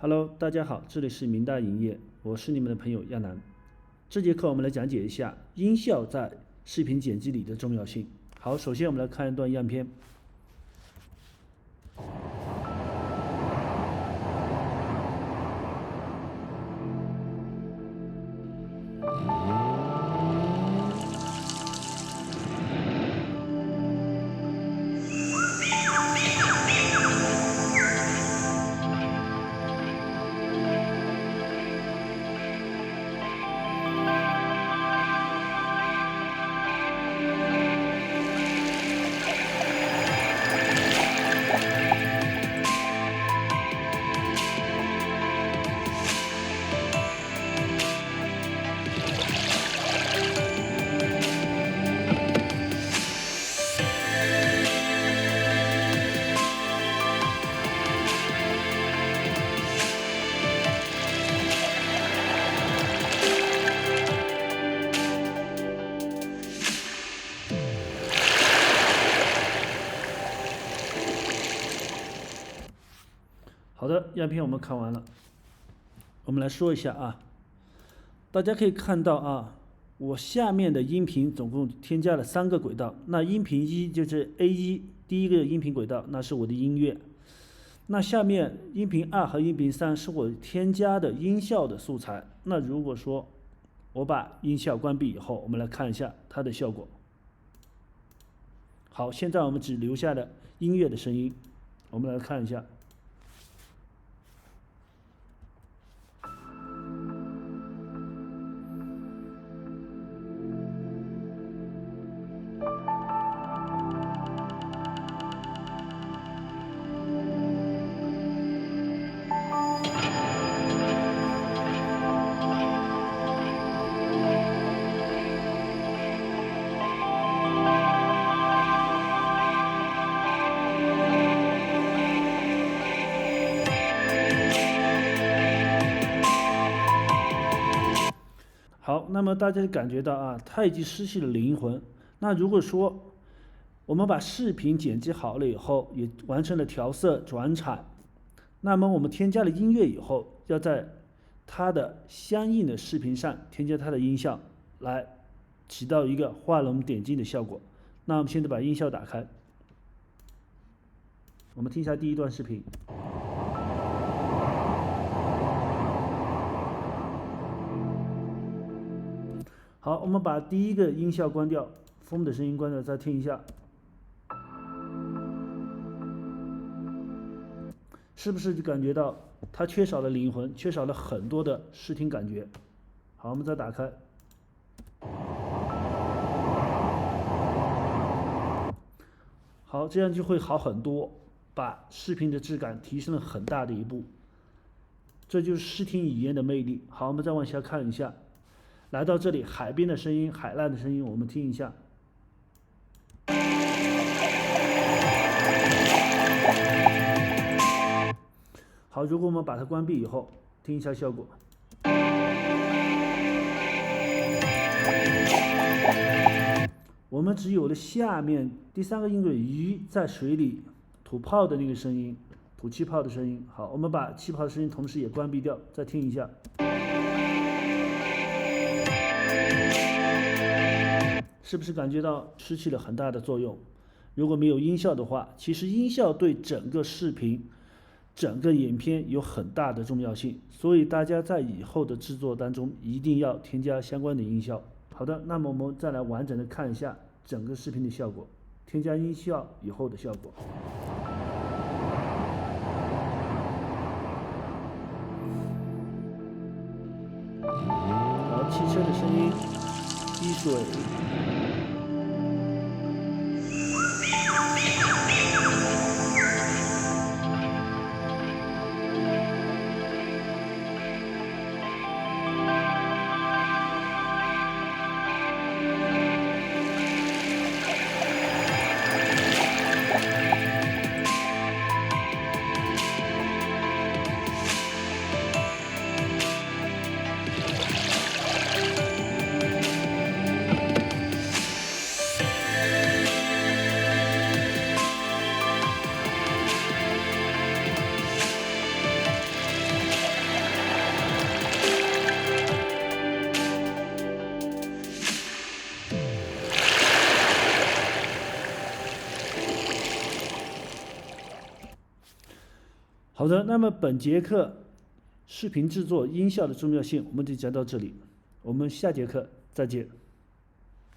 Hello，大家好，这里是明大营业，我是你们的朋友亚楠。这节课我们来讲解一下音效在视频剪辑里的重要性。好，首先我们来看一段样片。好的，样片我们看完了，我们来说一下啊，大家可以看到啊，我下面的音频总共添加了3个轨道，那音频1就是 A1 第一个音频轨道，那是我的音乐，那下面音频2和音频3是我添加的音效的素材。那如果说我把音效关闭以后，我们来看一下它的效果。好，现在我们只留下了音乐的声音，我们来看一下。好，那么大家感觉到啊，它已经失去了灵魂。那如果说我们把视频剪辑好了以后，也完成了调色、转场，那么我们添加了音乐以后，要在它的相应的视频上添加它的音效，来起到一个画龙点睛的效果。那我们现在把音效打开，我们听一下第一段视频。好，我们把第一个音效关掉，风的声音关掉，再听一下，是不是就感觉到它缺少了灵魂，缺少了很多的视听感觉？好，我们再打开，好，这样就会好很多，把视频的质感提升了很大的一步。这就是视听语言的魅力。好，我们再往下看一下。来到这里，海边的声音、海浪的声音，我们听一下。好，如果我们把它关闭以后，听一下效果。我们只有了下面第3个音轨鱼在水里吐泡的那个声音，吐气泡的声音。好，我们把气泡的声音同时也关闭掉，再听一下。是不是感觉到失去了很大的作用？如果没有音效的话，其实音效对整个视频、整个影片有很大的重要性，所以大家在以后的制作当中一定要添加相关的音效。好的，那么我们再来完整的看一下整个视频的效果，添加音效以后的效果。好，汽车的声音，滴水。好的，那么本节课视频制作音效的重要性我们就讲到这里，我们下节课再见。